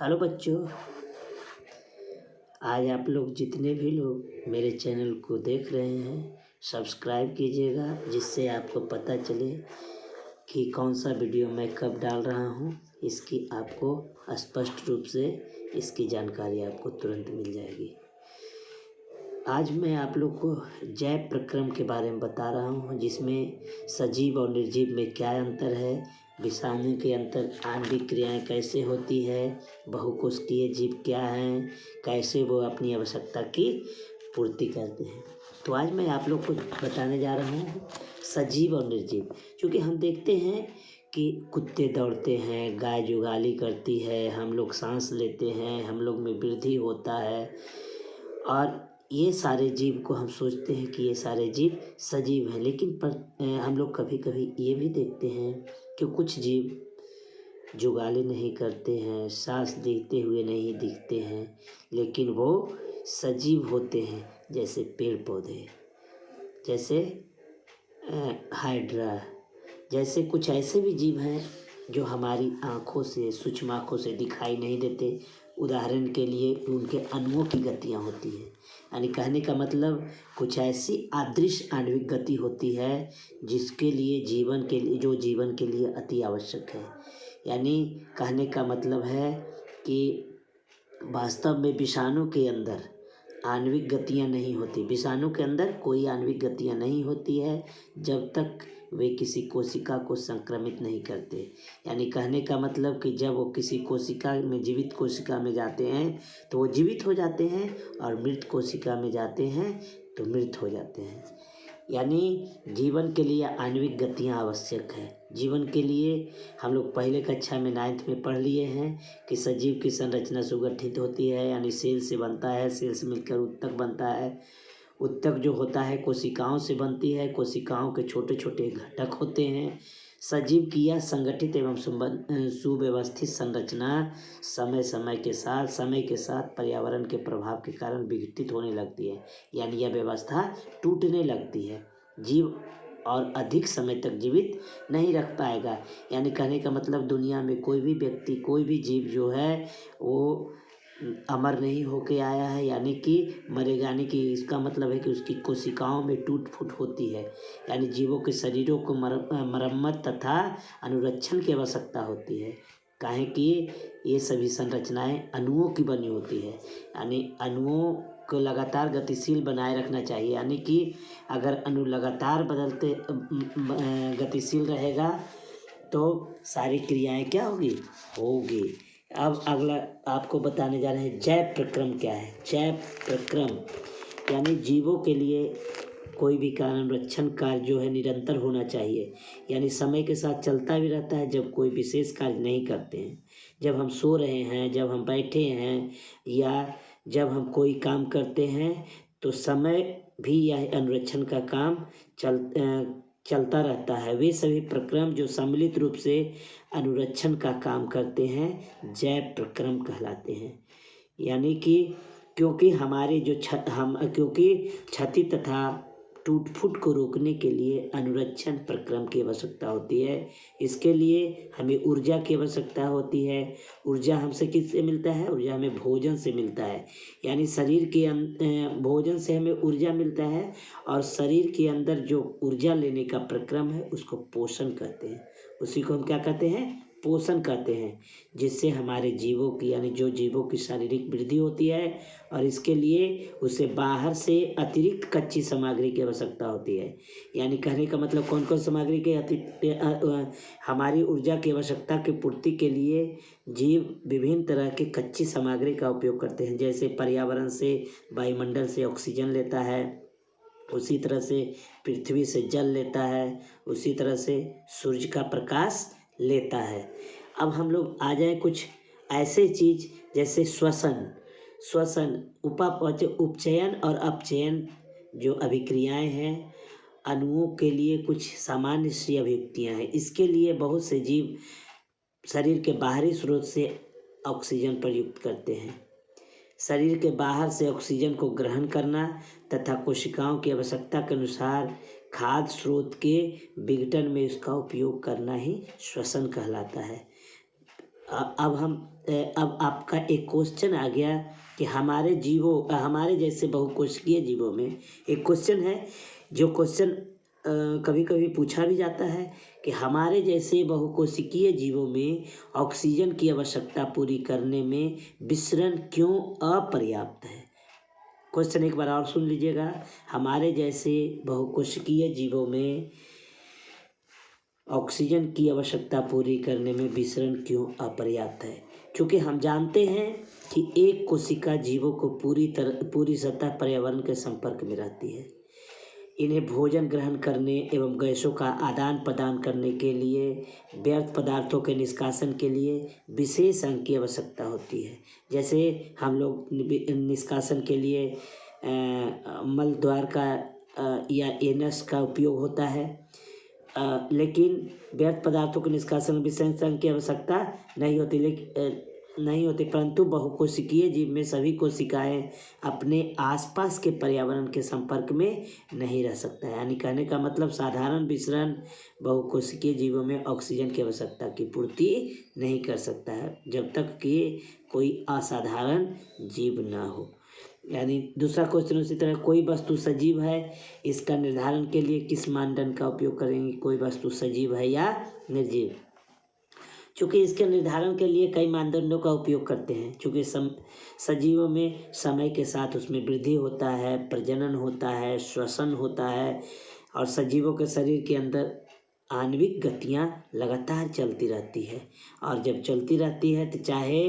Hello बच्चों, आज आप लोग जितने भी लोग मेरे चैनल को देख रहे हैं सब्सक्राइब कीजिएगा, जिससे आपको पता चले कि कौन सा वीडियो मैं कब डाल रहा हूँ। इसकी आपको स्पष्ट रूप से इसकी जानकारी आपको तुरंत मिल जाएगी। आज मैं आप लोग को जैव प्रक्रम के बारे में बता रहा हूँ, जिसमें सजीव और निर्जीव में क्या अंतर है, विषाणु के अंतर आणविक क्रियाएं कैसे होती है, बहुकोशिकीय जीव क्या हैं, कैसे वो अपनी आवश्यकता की पूर्ति करते हैं। तो आज मैं आप लोग को बताने जा रहा हूँ सजीव और निर्जीव। क्योंकि हम देखते हैं कि कुत्ते दौड़ते हैं, गाय जुगाली करती है, हम लोग सांस लेते हैं, हम लोग में वृद्धि होता है, और ये सारे जीव को हम सोचते हैं कि ये सारे जीव सजीव हैं। लेकिन हम लोग कभी कभी ये भी देखते हैं कि कुछ जीव जुगाली नहीं करते हैं, सांस देते हुए नहीं दिखते हैं, लेकिन वो सजीव होते हैं। जैसे पेड़ पौधे, जैसे हाइड्रा, जैसे कुछ ऐसे भी जीव हैं जो हमारी आँखों से, सूक्ष्म आँखों से दिखाई नहीं देते। उदाहरण के लिए उनके अणुओं की गतियाँ होती हैं, यानी कहने का मतलब कुछ ऐसी अदृश्य आणविक गति होती है जिसके लिए जो जीवन के लिए अति आवश्यक है। यानी कहने का मतलब है कि वास्तव में विषाणु के अंदर आणविक गतियाँ नहीं होती। विषाणु के अंदर कोई आणविक गतियाँ नहीं होती है जब तक वे किसी कोशिका को संक्रमित नहीं करते। यानी कहने का मतलब कि जब वो किसी कोशिका में, जीवित कोशिका में जाते हैं तो वो जीवित हो जाते हैं, और मृत कोशिका में जाते हैं तो मृत हो जाते हैं। यानी जीवन के लिए आणविक गतियाँ आवश्यक है। जीवन के लिए हम लोग पहले कक्षा में 9th में पढ़ लिए हैं कि सजीव की संरचना सुगठित होती है, यानी सेल से बनता है, सेल से मिलकर उत्तक बनता है। उत्तक जो होता है कोशिकाओं से बनती है, कोशिकाओं के छोटे छोटे घटक होते हैं। सजीव की यह संगठित एवं सुव्यवस्थित संरचना समय के साथ पर्यावरण के प्रभाव के कारण विघटित होने लगती है। यानी यह व्यवस्था टूटने लगती है, जीव और अधिक समय तक जीवित नहीं रख पाएगा। यानी कहने का मतलब दुनिया में कोई भी व्यक्ति, कोई भी जीव जो है वो अमर नहीं होके आया है, यानी कि मरेगा। यानी कि इसका मतलब है कि उसकी कोशिकाओं में टूट फूट होती है। यानी जीवों के शरीरों को मरम्मत तथा अनुरक्षण की आवश्यकता होती है। काहे कि ये सभी संरचनाएं अणुओं की बनी होती है। यानी अणुओं को लगातार गतिशील बनाए रखना चाहिए। यानी कि अगर अणु लगातार गतिशील रहेगा तो सारी क्रियाएं क्या होगी। अब अगला आपको बताने जा रहे हैं जैव प्रक्रम क्या है। जैव प्रक्रम यानी जीवों के लिए कोई भी अनुरक्षण कार्य जो है निरंतर होना चाहिए। यानी समय के साथ चलता भी रहता है। जब कोई विशेष कार्य नहीं करते हैं, जब हम सो रहे हैं, जब हम बैठे हैं, या जब हम कोई काम करते हैं, तो समय भी यह अनुरक्षण का काम चलता रहता है। वे सभी प्रक्रम जो सम्मिलित रूप से अनुरक्षण का काम करते हैं जैव प्रक्रम कहलाते हैं। यानी कि क्योंकि क्योंकि क्षति तथा टूट फूट को रोकने के लिए अनुरक्षण प्रक्रम की आवश्यकता होती है। इसके लिए हमें ऊर्जा की आवश्यकता होती है। ऊर्जा हमसे किससे मिलता है? ऊर्जा हमें भोजन से मिलता है। यानी शरीर के भोजन से हमें ऊर्जा मिलता है, और शरीर के अंदर जो ऊर्जा लेने का प्रक्रम है उसको पोषण कहते हैं। उसी को हम क्या कहते हैं? पोषण कहते हैं। जिससे हमारे जीवों की, यानी जो जीवों की शारीरिक वृद्धि होती है, और इसके लिए उसे बाहर से अतिरिक्त कच्ची सामग्री की आवश्यकता होती है। यानी कहने का मतलब कौन कौन सामग्री के हमारी ऊर्जा की आवश्यकता की पूर्ति के लिए जीव विभिन्न तरह की कच्ची सामग्री का उपयोग करते हैं। जैसे पर्यावरण से, वायुमंडल से ऑक्सीजन लेता है, उसी तरह से पृथ्वी से जल लेता है, उसी तरह से सूर्य का प्रकाश लेता है। अब हम लोग आ जाए कुछ ऐसे चीज जैसे श्वसन, उपचयन और अपचयन जो अभिक्रियाएं हैं, अणुओं के लिए कुछ सामान्य सी अभिव्यक्तियां हैं। इसके लिए बहुत से जीव शरीर के बाहरी स्रोत से ऑक्सीजन प्रयुक्त करते हैं। शरीर के बाहर से ऑक्सीजन को ग्रहण करना तथा कोशिकाओं की आवश्यकता के अनुसार खाद्य स्रोत के विघटन में इसका उपयोग करना ही श्वसन कहलाता है। अब आपका एक क्वेश्चन आ गया कि हमारे जैसे बहुकोशिकीय जीवों में एक क्वेश्चन है, जो क्वेश्चन कभी कभी पूछा भी जाता है कि हमारे जैसे बहुकोशिकीय जीवों में ऑक्सीजन की आवश्यकता पूरी करने में विसरण क्यों अपर्याप्त है। क्वेश्चन एक बार और सुन लीजिएगा, हमारे जैसे बहुकोशिकीय जीवों में ऑक्सीजन की आवश्यकता पूरी करने में विसरण क्यों अपर्याप्त है। क्योंकि हम जानते हैं कि एक कोशिका जीवों को पूरी सतह पर्यावरण के संपर्क में रहती है। इन्हें भोजन ग्रहण करने एवं गैसों का आदान प्रदान करने के लिए, व्यर्थ पदार्थों के निष्कासन के लिए विशेष अंग की आवश्यकता होती है। जैसे हम लोग निष्कासन के लिए मल द्वार का या एनस का उपयोग होता है, लेकिन व्यर्थ पदार्थों के निष्कासन में विशेष अंग की आवश्यकता नहीं होती, परंतु बहुकोशिकीय जीव में सभी कोशिकाएं अपने आसपास के पर्यावरण के संपर्क में नहीं रह सकता है। यानी कहने का मतलब साधारण विसरण बहुकोशिकीय जीवों में ऑक्सीजन की आवश्यकता की पूर्ति नहीं कर सकता है, जब तक कि कोई असाधारण जीव ना हो। यानी दूसरा क्वेश्चन उसी तरह, कोई वस्तु सजीव है, इसका निर्धारण के लिए किस मानदंड का उपयोग करेंगे। कोई वस्तु सजीव है या निर्जीव, चूँकि इसके निर्धारण के लिए कई मानदंडों का उपयोग करते हैं। चूँकि सजीवों में समय के साथ उसमें वृद्धि होता है, प्रजनन होता है, श्वसन होता है, और सजीवों के शरीर के अंदर आणविक गतियाँ लगातार चलती रहती है। और जब चलती रहती है तो चाहे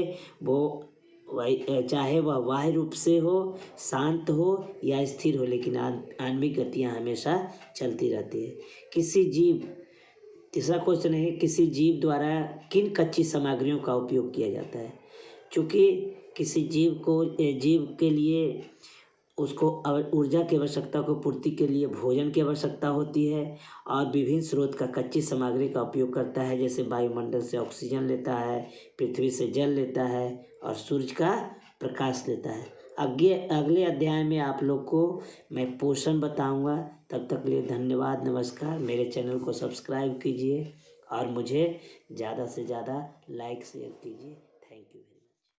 वह बाह्य रूप से हो, शांत हो या स्थिर हो, लेकिन आणविक गतियाँ हमेशा चलती रहती है। तीसरा क्वेश्चन है, किसी जीव द्वारा किन कच्ची सामग्रियों का उपयोग किया जाता है। चूँकि किसी जीव के लिए उसको ऊर्जा की आवश्यकता को पूर्ति के लिए भोजन की आवश्यकता होती है, और विभिन्न स्रोत का कच्ची सामग्री का उपयोग करता है। जैसे वायुमंडल से ऑक्सीजन लेता है, पृथ्वी से जल लेता है, और सूर्य का प्रकाश लेता है। अगले अध्याय में आप लोग को मैं पोषण बताऊंगा। तब तक के लिए धन्यवाद, नमस्कार। मेरे चैनल को सब्सक्राइब कीजिए और मुझे ज़्यादा से ज़्यादा लाइक शेयर कीजिए।